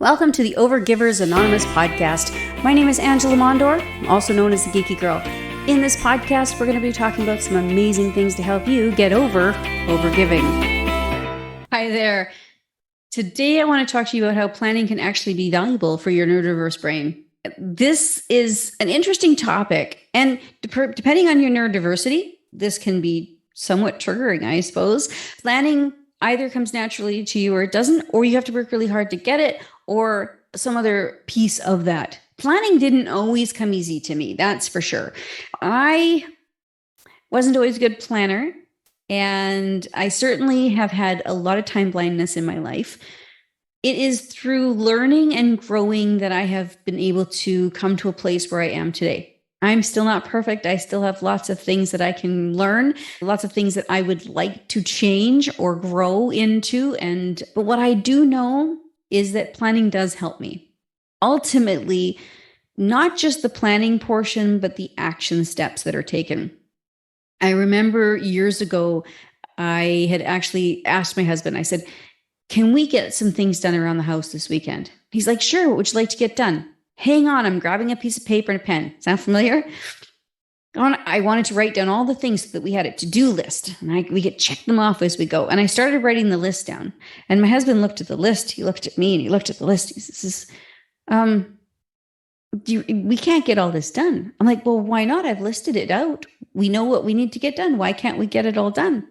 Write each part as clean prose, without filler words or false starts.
Welcome to the Overgivers Anonymous podcast. My name is Angela Mondor, also known as the Geeky Girl. In this podcast, we're going to be talking about some amazing things to help you get over overgiving. Hi there. Today, I want to talk to you about how planning can actually be valuable for your neurodiverse brain. This is an interesting topic, and depending on your neurodiversity, this can be somewhat triggering, I suppose. Planning either comes naturally to you or it doesn't, or you have to work really hard to get it, or some other piece of that. Planning didn't always come easy to me, that's for sure. I wasn't always a good planner, and I certainly have had a lot of time blindness in my life. It is through learning and growing that I have been able to come to a place where I am today. I'm still not perfect. I still have lots of things that I can learn, lots of things that I would like to change or grow into. But what I do know is that planning does help me. Ultimately, not just the planning portion, but the action steps that are taken. I remember years ago, I had actually asked my husband, I said, can we get some things done around the house this weekend? He's like, sure, what would you like to get done? Hang on, I'm grabbing a piece of paper and a pen. Sound familiar? I wanted to write down all the things so that we had a to-do list, and we could check them off as we go. And I started writing the list down. And my husband looked at the list. He looked at me, and he looked at the list. He says, we can't get all this done. I'm like, well, why not? I've listed it out. We know what we need to get done. Why can't we get it all done?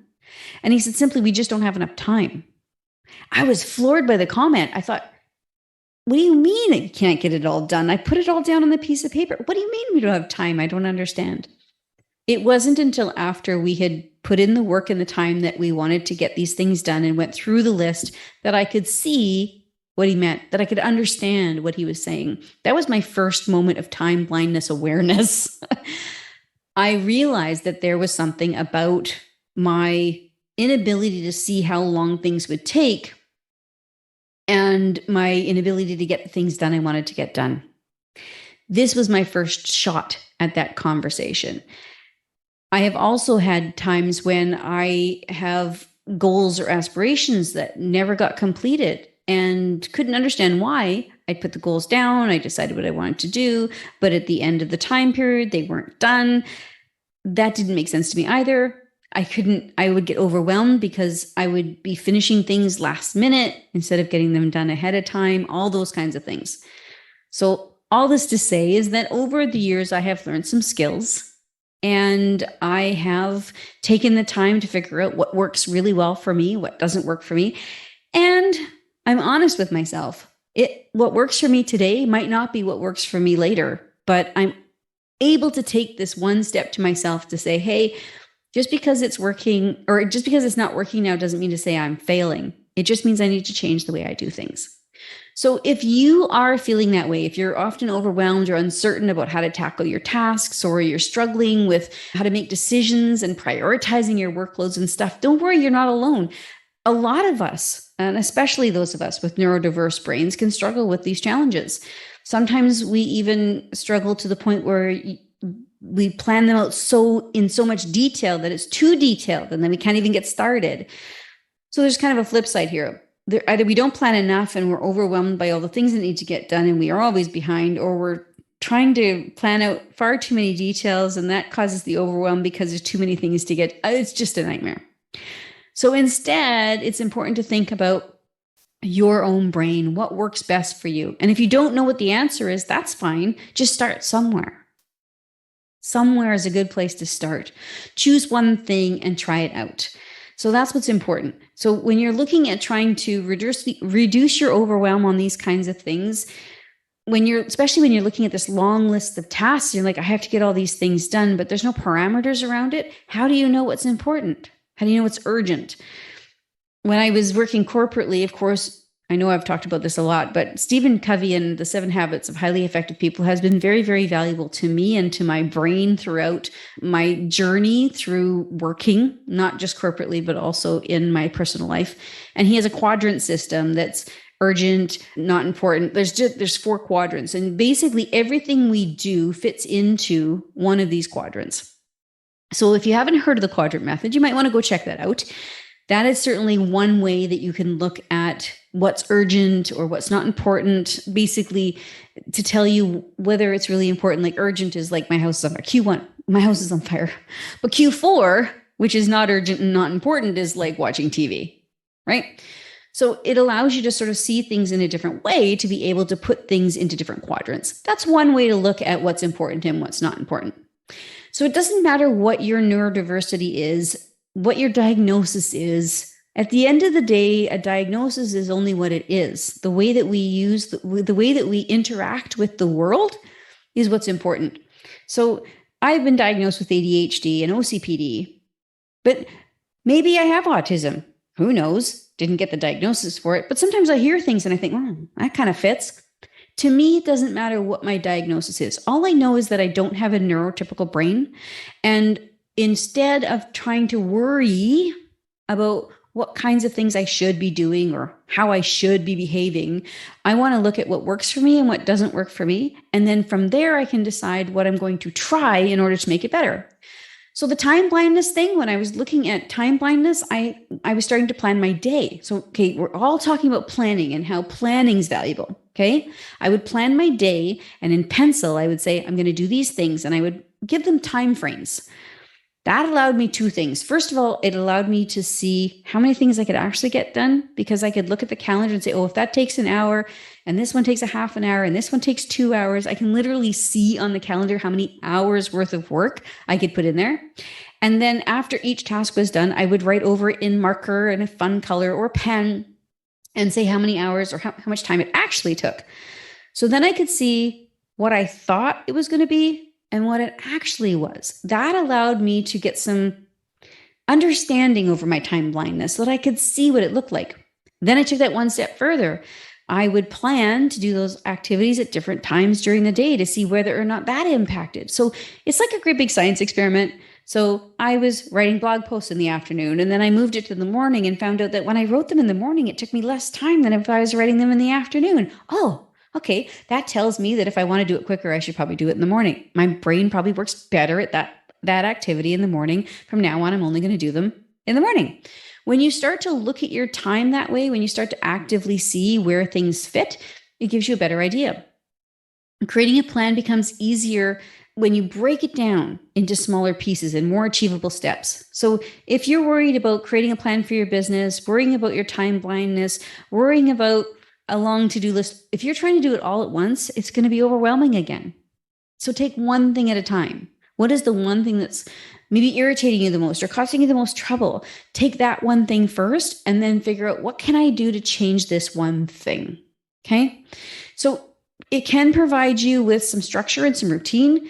And he said, simply, we just don't have enough time. I was floored by the comment. I thought, what do you mean that you can't get it all done? I put it all down on the piece of paper. What do you mean we don't have time? I don't understand. It wasn't until after we had put in the work and the time that we wanted to get these things done and went through the list that I could see what he meant, that I could understand what he was saying. That was my first moment of time blindness awareness. I realized that there was something about my inability to see how long things would take and my inability to get the things done I wanted to get done. This was my first shot at that conversation. I have also had times when I have goals or aspirations that never got completed and couldn't understand why. I'd put the goals down, I decided what I wanted to do, but at the end of the time period, they weren't done. That didn't make sense to me either. I would get overwhelmed because I would be finishing things last minute instead of getting them done ahead of time, all those kinds of things. So all this to say is that over the years, I have learned some skills, and I have taken the time to figure out what works really well for me, what doesn't work for me. And I'm honest with myself. What works for me today might not be what works for me later, but I'm able to take this one step to myself to say, hey, just because it's working or just because it's not working now doesn't mean to say I'm failing. It just means I need to change the way I do things. So if you are feeling that way, if you're often overwhelmed or uncertain about how to tackle your tasks, or you're struggling with how to make decisions and prioritizing your workloads and stuff, don't worry, you're not alone. A lot of us, and especially those of us with neurodiverse brains, can struggle with these challenges. Sometimes we even struggle to the point where we plan them out in so much detail that it's too detailed, and then we can't even get started. So there's kind of a flip side here. Either we don't plan enough and we're overwhelmed by all the things that need to get done and we are always behind, or we're trying to plan out far too many details and that causes the overwhelm because there's too many things to get. It's just a nightmare. So instead, it's important to think about your own brain, what works best for you. And if you don't know what the answer is, that's fine. Just start somewhere. Somewhere is a good place to start. Choose one thing and try it out. So that's what's important. So when you're looking at trying to reduce your overwhelm on these kinds of things, especially when you're looking at this long list of tasks, you're like, I have to get all these things done, but there's no parameters around it. How do you know what's important? How do you know what's urgent? When I was working corporately, of course, I know I've talked about this a lot, but Stephen Covey and the 7 Habits of Highly Effective People has been very, very valuable to me and to my brain throughout my journey through working, not just corporately, but also in my personal life. And he has a quadrant system that's urgent, not important. There's 4 quadrants, and basically everything we do fits into one of these quadrants. So if you haven't heard of the quadrant method, you might want to go check that out. That is certainly one way that you can look at what's urgent or what's not important, basically to tell you whether it's really important. Like urgent is like my house is on fire. Q1, my house is on fire. But Q4, which is not urgent and not important, is like watching TV, right? So it allows you to sort of see things in a different way, to be able to put things into different quadrants. That's one way to look at what's important and what's not important. So it doesn't matter what your neurodiversity is, what your diagnosis is. At the end of the day, a diagnosis is only what it is. The way that we use, the way that we interact with the world is what's important. So I've been diagnosed with ADHD and OCPD, but maybe I have autism. Who knows? Didn't get the diagnosis for it. But sometimes I hear things and I think, that kind of fits. To me, it doesn't matter what my diagnosis is. All I know is that I don't have a neurotypical brain. And instead of trying to worry about what kinds of things I should be doing or how I should be behaving, I want to look at what works for me and what doesn't work for me. And then from there, I can decide what I'm going to try in order to make it better. So the time blindness thing, when I was looking at time blindness, I was starting to plan my day. So, okay, we're all talking about planning and how planning is valuable. Okay. I would plan my day, and in pencil, I would say, I'm going to do these things, and I would give them time frames. That allowed me two things. First of all, it allowed me to see how many things I could actually get done, because I could look at the calendar and say, if that takes an hour and this one takes a half an hour and this one takes 2 hours, I can literally see on the calendar how many hours worth of work I could put in there. And then after each task was done, I would write over it in marker and a fun color or pen and say how many hours or how much time it actually took. So then I could see what I thought it was going to be and what it actually was. That allowed me to get some understanding over my time blindness so that I could see what it looked like. Then I took that one step further. I would plan to do those activities at different times during the day to see whether or not that impacted. So it's like a great big science experiment. So I was writing blog posts in the afternoon, and then I moved it to the morning and found out that when I wrote them in the morning, it took me less time than if I was writing them in the afternoon. Oh, okay. That tells me that if I want to do it quicker, I should probably do it in the morning. My brain probably works better at that activity in the morning. From now on, I'm only going to do them in the morning. When you start to look at your time that way, when you start to actively see where things fit, it gives you a better idea. Creating a plan becomes easier when you break it down into smaller pieces and more achievable steps. So if you're worried about creating a plan for your business, worrying about your time blindness, worrying about a long to-do list, if you're trying to do it all at once, it's going to be overwhelming again. So take one thing at a time. What is the one thing that's maybe irritating you the most or causing you the most trouble? Take that one thing first and then figure out, what can I do to change this one thing? Okay. So it can provide you with some structure and some routine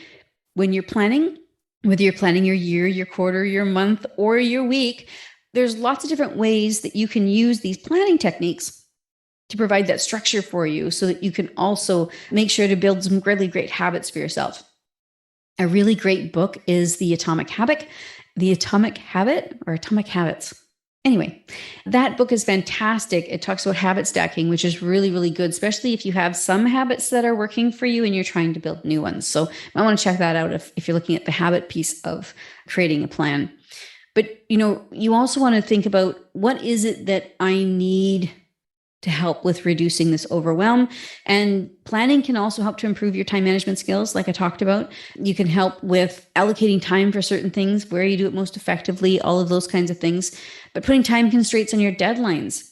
when you're planning, whether you're planning your year, your quarter, your month, or your week. There's lots of different ways that you can use these planning techniques to provide that structure for you so that you can also make sure to build some really great habits for yourself. A really great book is The Atomic Habit, or Atomic Habits. Anyway, that book is fantastic. It talks about habit stacking, which is really, really good, especially if you have some habits that are working for you and you're trying to build new ones. So I want to check that out if you're looking at the habit piece of creating a plan. But, you also want to think about, what is it that I need to help with reducing this overwhelm? And planning can also help to improve your time management skills, like I talked about. You can help with allocating time for certain things, where you do it most effectively, all of those kinds of things. But putting time constraints on your deadlines.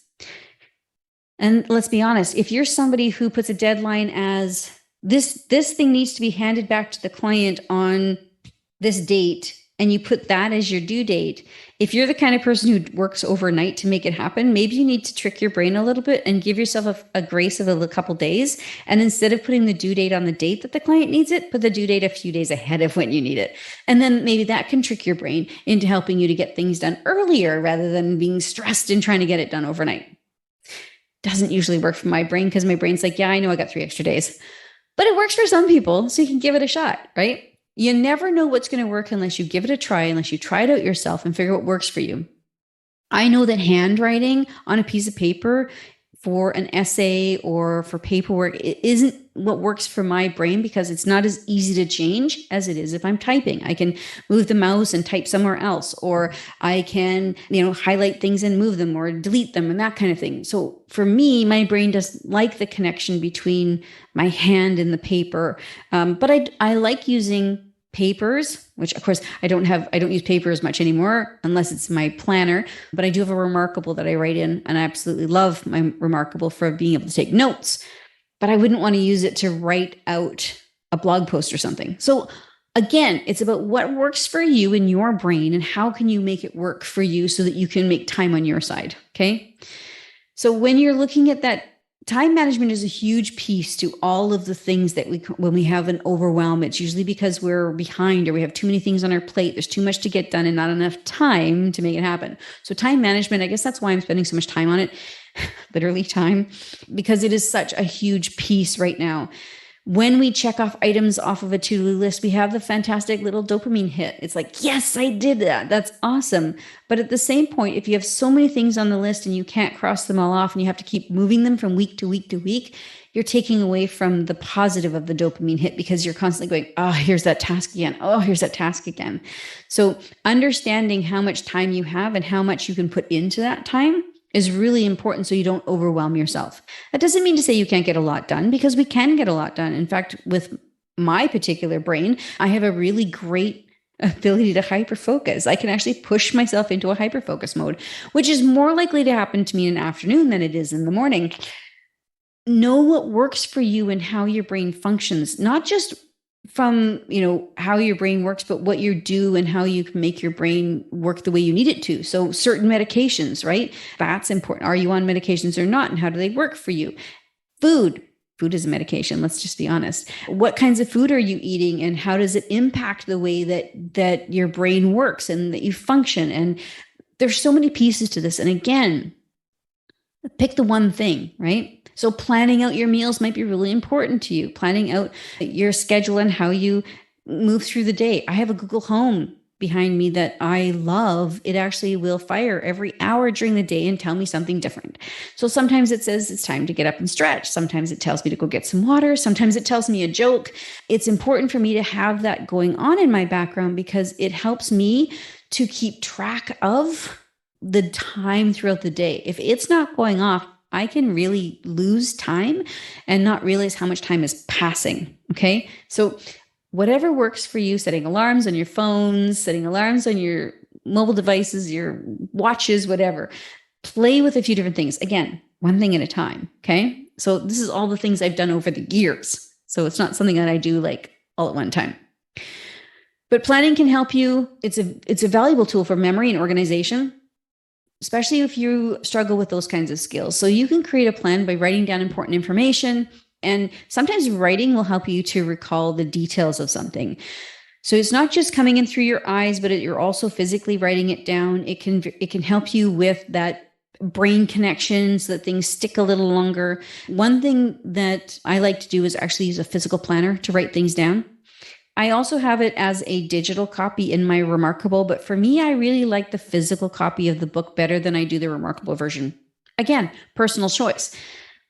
And let's be honest, if you're somebody who puts a deadline as this thing needs to be handed back to the client on this date, and you put that as your due date, if you're the kind of person who works overnight to make it happen, maybe you need to trick your brain a little bit and give yourself a grace of a couple days. And instead of putting the due date on the date that the client needs it, put the due date a few days ahead of when you need it. And then maybe that can trick your brain into helping you to get things done earlier rather than being stressed and trying to get it done overnight. Doesn't usually work for my brain, because my brain's like, yeah, I know I got 3 extra days. But it works for some people, so you can give it a shot, right? You never know what's going to work unless you give it a try, unless you try it out yourself and figure out what works for you. I know that handwriting on a piece of paper for an essay or for paperwork, it isn't what works for my brain because it's not as easy to change as it is if I'm typing. I can move the mouse and type somewhere else, or I can, highlight things and move them or delete them and that kind of thing. So for me, my brain doesn't like the connection between my hand and the paper. But I like using papers, which of course I don't use paper as much anymore unless it's my planner, but I do have a Remarkable that I write in, and I absolutely love my Remarkable for being able to take notes, but I wouldn't want to use it to write out a blog post or something. So again, it's about what works for you in your brain and how can you make it work for you so that you can make time on your side. Okay. So when you're looking at that, time management is a huge piece to all of the things that when we have an overwhelm, it's usually because we're behind or we have too many things on our plate. There's too much to get done and not enough time to make it happen. So time management, I guess that's why I'm spending so much time on it, literally time, because it is such a huge piece right now. When we check off items off of a to-do list, we have the fantastic little dopamine hit. It's like, yes, I did that. That's awesome. But at the same point, if you have so many things on the list and you can't cross them all off and you have to keep moving them from week to week to week, you're taking away from the positive of the dopamine hit because you're constantly going, oh, here's that task again. Oh, here's that task again. So understanding how much time you have and how much you can put into that time is really important so you don't overwhelm yourself. That doesn't mean to say you can't get a lot done, because we can get a lot done. In fact, with my particular brain, I have a really great ability to hyperfocus. I can actually push myself into a hyperfocus mode, which is more likely to happen to me in the afternoon than it is in the morning. Know what works for you and how your brain functions, not just from, how your brain works, but what you do and how you can make your brain work the way you need it to. So certain medications, right? That's important. Are you on medications or not? And how do they work for you? Food is a medication. Let's just be honest. What kinds of food are you eating and how does it impact the way that your brain works and that you function? And there's so many pieces to this. And again, pick the one thing, right? So planning out your meals might be really important to you. Planning out your schedule and how you move through the day. I have a Google Home behind me that I love. It actually will fire every hour during the day and tell me something different. So sometimes it says it's time to get up and stretch. Sometimes it tells me to go get some water. Sometimes it tells me a joke. It's important for me to have that going on in my background because it helps me to keep track of the time throughout the day. If it's not going off, I can really lose time and not realize how much time is passing. Okay. So whatever works for you, setting alarms on your phones, setting alarms on your mobile devices, your watches, whatever, play with a few different things. Again, one thing at a time. Okay. So this is all the things I've done over the years. So it's not something that I do like all at one time. But planning can help you. It's a valuable tool for memory and organization, especially if you struggle with those kinds of skills. So you can create a plan by writing down important information. And sometimes writing will help you to recall the details of something. So it's not just coming in through your eyes, but you're also physically writing it down. It can help you with that brain connection so that things stick a little longer. One thing that I like to do is actually use a physical planner to write things down. I also have it as a digital copy in my Remarkable, but for me, I really like the physical copy of the book better than I do the Remarkable version. Again, personal choice.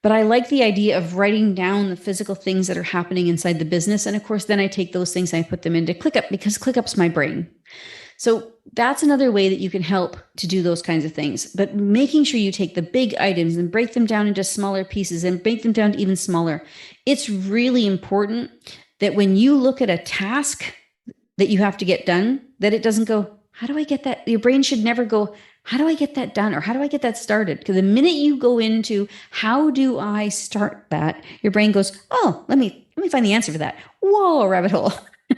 But I like the idea of writing down the physical things that are happening inside the business. And of course, then I take those things and I put them into ClickUp because ClickUp's my brain. So that's another way that you can help to do those kinds of things. But making sure you take the big items and break them down into smaller pieces and break them down to even smaller. It's really important that when you look at a task that you have to get done, that it doesn't go, how do I get that? Your brain should never go, how do I get that done? Or how do I get that started? Because the minute you go into, how do I start that? Your brain goes, oh, let me find the answer for that. Whoa, rabbit hole.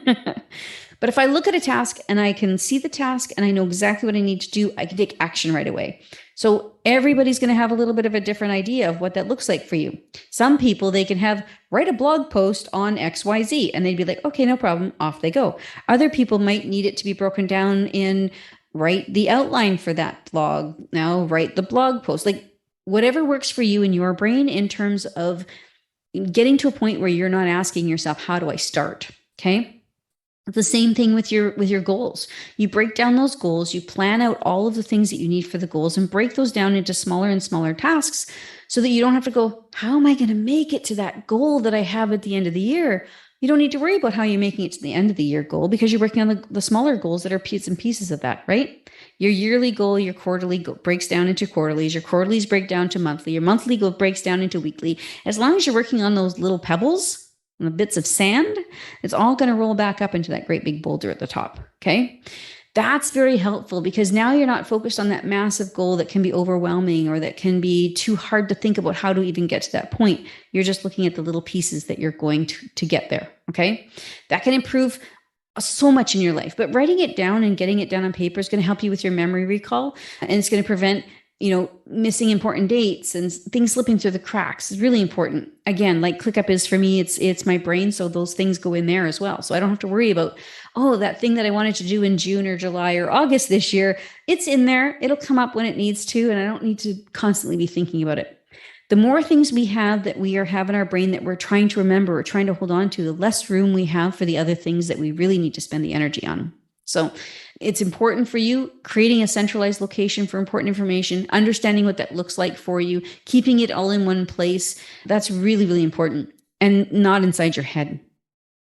But if I look at a task and I can see the task and I know exactly what I need to do, I can take action right away. So everybody's going to have a little bit of a different idea of what that looks like for you. Some people, they can write a blog post on XYZ and they'd be like, okay, no problem. Off they go. Other people might need it to be broken down in write the outline for that blog. Now write the blog post, like whatever works for you in your brain in terms of getting to a point where you're not asking yourself, how do I start? Okay. The same thing with your goals. You break down those goals, you plan out all of the things that you need for the goals and break those down into smaller and smaller tasks so that you don't have to go, how am I going to make it to that goal that I have at the end of the year? You don't need to worry about how you're making it to the end of the year goal because you're working on the smaller goals that are bits and pieces of that, right? Your yearly goal, your quarterly goal breaks down into quarterlies, your quarterlies break down to monthly, your monthly goal breaks down into weekly. As long as you're working on those little pebbles, and the bits of sand, it's all going to roll back up into that great big boulder at the top. Okay. That's very helpful because now you're not focused on that massive goal that can be overwhelming or that can be too hard to think about how to even get to that point. You're just looking at the little pieces that you're going to get there. Okay. That can improve so much in your life, but writing it down and getting it down on paper is going to help you with your memory recall, and it's going to prevent missing important dates and things slipping through the cracks. Is really important. Again, like ClickUp is for me, it's my brain. So those things go in there as well. So I don't have to worry about, that thing that I wanted to do in June or July or August this year, it's in there. It'll come up when it needs to. And I don't need to constantly be thinking about it. The more things we have that we have in our brain that we're trying to remember or trying to hold on to, the less room we have for the other things that we really need to spend the energy on. So it's important for you creating a centralized location for important information, understanding what that looks like for you, keeping it all in one place. That's really, really important, and not inside your head.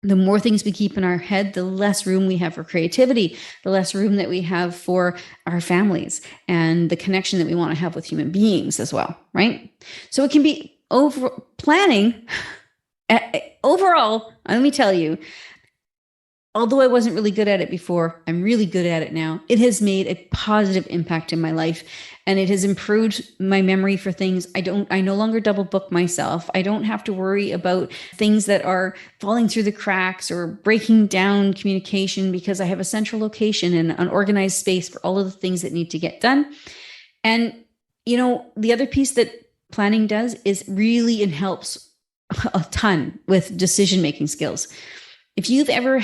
The more things we keep in our head, the less room we have for creativity, the less room that we have for our families and the connection that we want to have with human beings as well, right? So it can be planning. Overall, let me tell you, although I wasn't really good at it before, I'm really good at it now. It has made a positive impact in my life, and it has improved my memory for things. I no longer double book myself. I don't have to worry about things that are falling through the cracks or breaking down communication because I have a central location and an organized space for all of the things that need to get done. And, the other piece that planning does is really it helps a ton with decision-making skills. If you've ever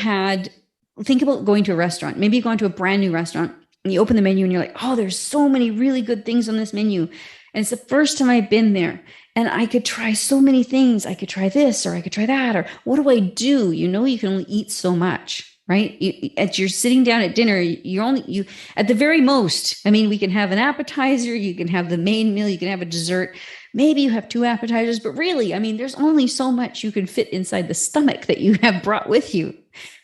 think about going to a restaurant, maybe you've gone to a brand new restaurant and you open the menu and you're like, there's so many really good things on this menu. And it's the first time I've been there and I could try so many things. I could try this or I could try that, or what do I do? You can only eat so much, right? You're sitting down at dinner, you at the very most, we can have an appetizer, you can have the main meal, you can have a dessert. Maybe you have 2 appetizers, but really, there's only so much you can fit inside the stomach that you have brought with you.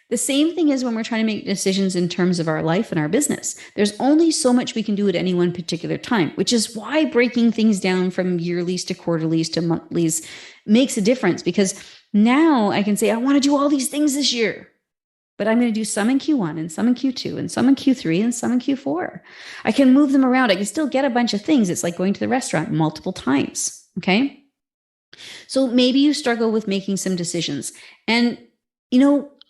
The same thing is when we're trying to make decisions in terms of our life and our business. There's only so much we can do at any one particular time, which is why breaking things down from yearlies to quarterlies to monthlies makes a difference, because now I can say, I want to do all these things this year, but I'm going to do some in Q1 and some in Q2 and some in Q3 and some in Q4. I can move them around. I can still get a bunch of things. It's like going to the restaurant multiple times. Okay. So maybe you struggle with making some decisions, and,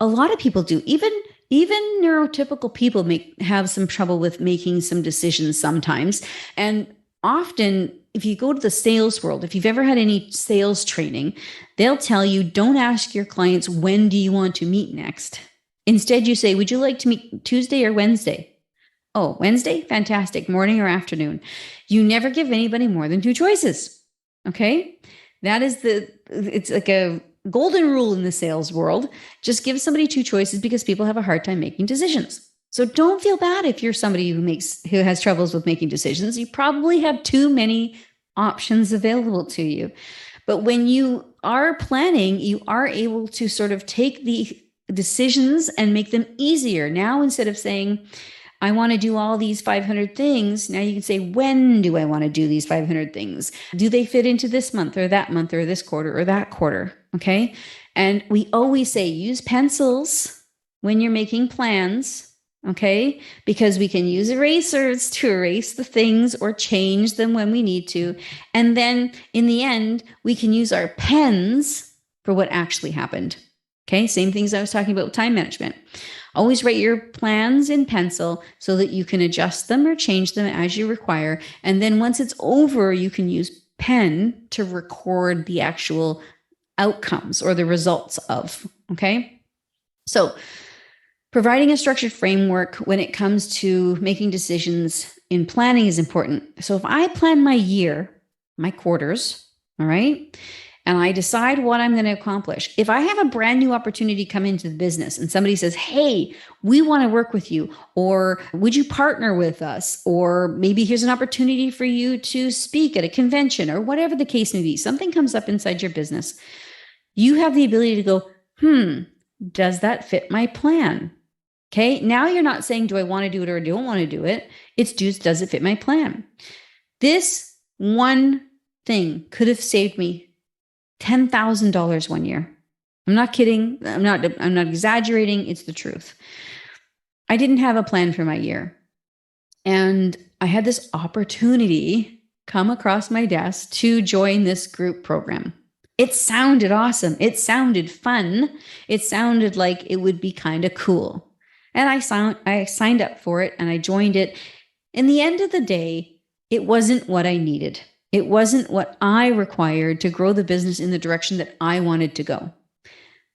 a lot of people do. Even neurotypical people have some trouble with making some decisions sometimes. And often, if you go to the sales world, if you've ever had any sales training, they'll tell you, don't ask your clients, when do you want to meet next? Instead, you say, would you like to meet Tuesday or Wednesday? Oh, Wednesday? Fantastic. Morning or afternoon? You never give anybody more than 2 choices. Okay? That is it's like a golden rule in the sales world. Just give somebody 2 choices because people have a hard time making decisions. So don't feel bad if you're somebody who has troubles with making decisions. You probably have too many options available to you. But when you are planning, you are able to sort of take the decisions and make them easier. Now, instead of saying, I want to do all these 500 things, now you can say, when do I want to do these 500 things? Do they fit into this month or this quarter or that quarter? Okay. And we always say, use pencils when you're making plans. Okay. Because we can use erasers to erase the things or change them when we need to. And then in the end, we can use our pens for what actually happened. Okay. Same things I was talking about with time management. Always write your plans in pencil so that you can adjust them or change them as you require. And then once it's over, you can use pen to record the actual outcomes or the results of. Okay. So providing a structured framework when it comes to making decisions in planning is important. So if I plan my year, my quarters, all right, and I decide what I'm going to accomplish. If I have a brand new opportunity come into the business and somebody says, hey, we want to work with you, or would you partner with us? Or maybe here's an opportunity for you to speak at a convention, or whatever the case may be. Something comes up inside your business. You have the ability to go, does that fit my plan? Okay. Now you're not saying, do I want to do it or don't want to do it? It's just, does it fit my plan? This one thing could have saved me $10,000 one year. I'm not kidding. I'm not exaggerating. It's the truth. I didn't have a plan for my year. And I had this opportunity come across my desk to join this group program. It sounded awesome. It sounded fun. It sounded like it would be kind of cool. And I signed up for it and I joined it. In the end of the day, it wasn't what I needed. It wasn't what I required to grow the business in the direction that I wanted to go.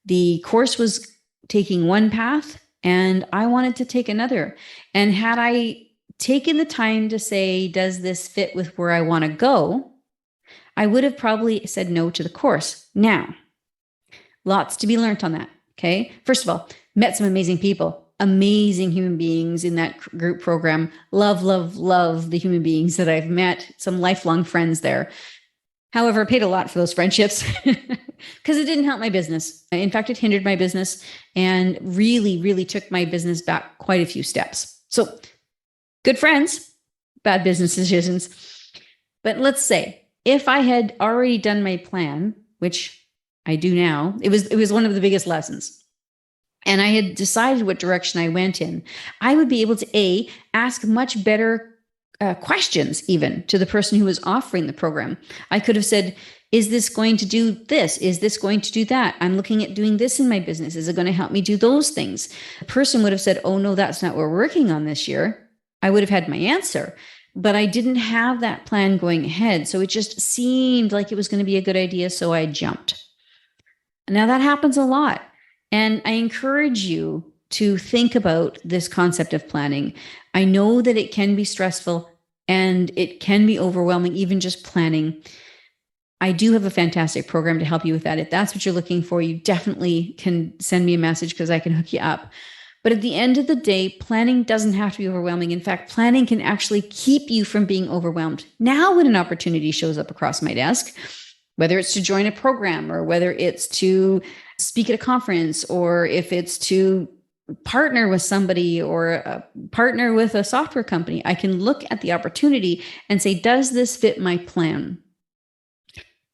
The course was taking one path and I wanted to take another. And had I taken the time to say, does this fit with where I want to go? I would have probably said no to the course. Now, lots to be learned on that. Okay. First of all, met some amazing people. Amazing human beings in that group program. Love, love, love the human beings that I've met, some lifelong friends there. However, I paid a lot for those friendships because it didn't help my business. In fact, it hindered my business and really, really took my business back quite a few steps. So good friends, bad business decisions. But let's say if I had already done my plan, which I do now, it was one of the biggest lessons. And I had decided what direction I went in, I would be able to ask much better questions even to the person who was offering the program. I could have said, is this going to do this? Is this going to do that? I'm looking at doing this in my business. Is it going to help me do those things? The person would have said, oh no, that's not what we're working on this year. I would have had my answer, but I didn't have that plan going ahead. So it just seemed like it was going to be a good idea. So I jumped. Now that happens a lot. And I encourage you to think about this concept of planning. I know that it can be stressful and it can be overwhelming, even just planning. I do have a fantastic program to help you with that. If that's what you're looking for, you definitely can send me a message because I can hook you up. But at the end of the day, planning doesn't have to be overwhelming. In fact, planning can actually keep you from being overwhelmed. Now, when an opportunity shows up across my desk, whether it's to join a program or whether it's to speak at a conference, or if it's to partner with somebody or partner with a software company, I can look at the opportunity and say, does this fit my plan?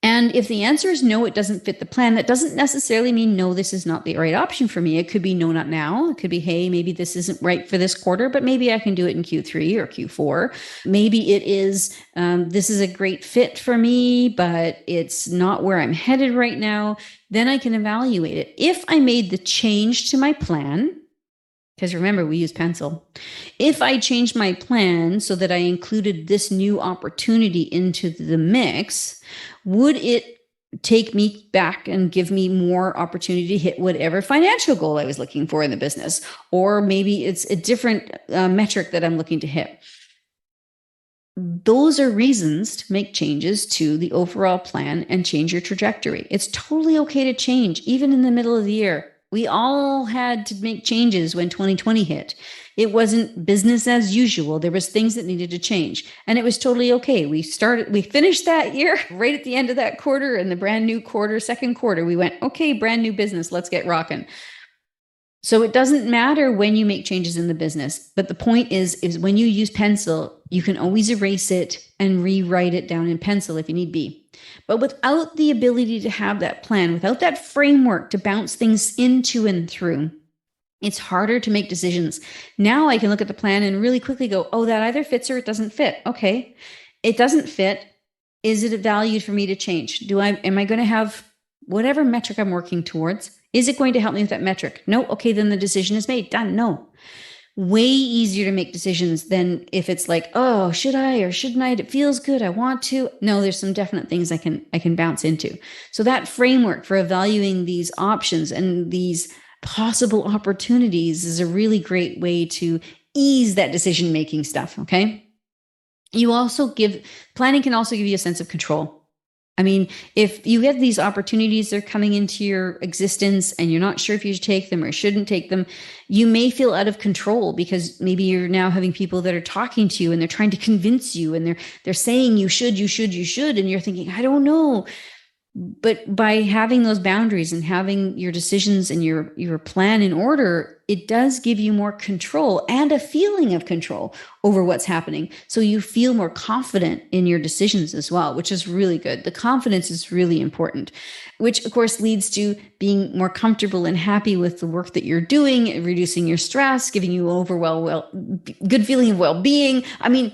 And if the answer is no, it doesn't fit the plan, that doesn't necessarily mean no, this is not the right option for me. It could be no, not now. It could be, hey, maybe this isn't right for this quarter, but maybe I can do it in Q3 or Q4. Maybe it is, this is a great fit for me, but it's not where I'm headed right now. Then I can evaluate it. If I made the change to my plan, because remember, we use pencil. If I changed my plan so that I included this new opportunity into the mix, would it take me back and give me more opportunity to hit whatever financial goal I was looking for in the business? Or maybe it's a different metric that I'm looking to hit. Those are reasons to make changes to the overall plan and change your trajectory. It's totally okay to change, even in the middle of the year. We all had to make changes when 2020 hit. It wasn't business as usual. There was things that needed to change, and it was totally okay. We finished that year right at the end of that quarter, and the brand new quarter, second quarter, we went, okay, brand new business. Let's get rocking. So it doesn't matter when you make changes in the business, but the point is when you use pencil, you can always erase it and rewrite it down in pencil if you need be. But without the ability to have that plan, without that framework to bounce things into and through, it's harder to make decisions. Now I can look at the plan and really quickly go, oh, that either fits or it doesn't fit. Okay, it doesn't fit. Is it valued for me to change? Am I going to have whatever metric I'm working towards? Is it going to help me with that metric? No. Okay, then the decision is made. Done. No. Way easier to make decisions than if it's like, oh, should I or shouldn't I? It feels good. I want to. No, there's some definite things I can bounce into. So that framework for evaluating these options and these possible opportunities is a really great way to ease that decision-making stuff. Okay. Planning can also give you a sense of control. I mean, if you get these opportunities, they're coming into your existence and you're not sure if you should take them or shouldn't take them, you may feel out of control because maybe you're now having people that are talking to you and they're trying to convince you and they're saying you should, and you're thinking, I don't know. But by having those boundaries and having your decisions and your plan in order, it does give you more control and a feeling of control over what's happening. So you feel more confident in your decisions as well, which is really good. The confidence is really important, which of course leads to being more comfortable and happy with the work that you're doing, reducing your stress, giving you good feeling of well-being. I mean,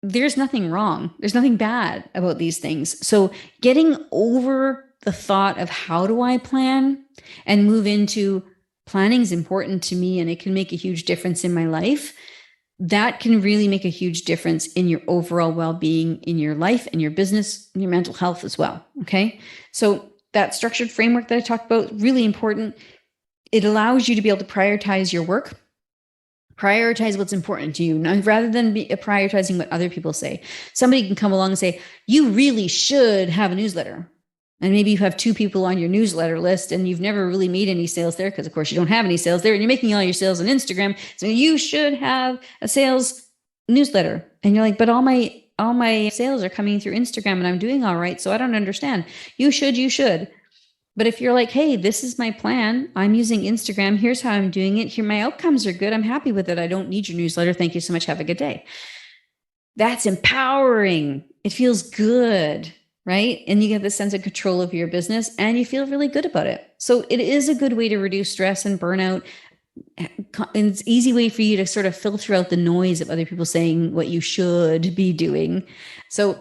there's nothing wrong. There's nothing bad about these things. So getting over the thought of how do I plan and move into planning is important to me and it can make a huge difference in my life. That can really make a huge difference in your overall well-being in your life and your business and your mental health as well. Okay. So that structured framework that I talked about, really important. It allows you to be able to prioritize your work. Prioritize what's important to you rather than prioritizing what other people say. Somebody can come along and say, you really should have a newsletter. And maybe you have 2 people on your newsletter list and you've never really made any sales there because of course you don't have any sales there and you're making all your sales on Instagram. So you should have a sales newsletter. And you're like, but all my sales are coming through Instagram and I'm doing all right. So I don't understand. You should. But if you're like, hey, this is my plan. I'm using Instagram. Here's how I'm doing it. Here, my outcomes are good. I'm happy with it. I don't need your newsletter. Thank you so much. Have a good day. That's empowering. It feels good, right? And you get this sense of control of your business and you feel really good about it. So it is a good way to reduce stress and burnout. And it's an easy way for you to sort of filter out the noise of other people saying what you should be doing. So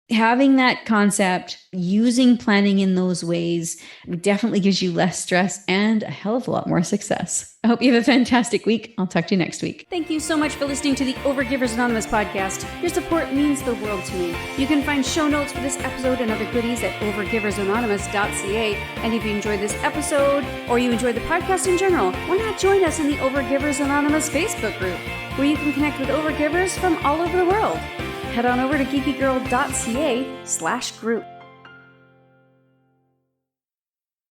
having that concept, using planning in those ways definitely gives you less stress and a hell of a lot more success. I hope you have a fantastic week. I'll talk to you next week. Thank you so much for listening to the Overgivers Anonymous podcast. Your support means the world to me. You can find show notes for this episode and other goodies at overgiversanonymous.ca. And if you enjoyed this episode or you enjoyed the podcast in general, why not join us in the Overgivers Anonymous Facebook group, where you can connect with overgivers from all over the world. Head on over to geekygirl.ca/group.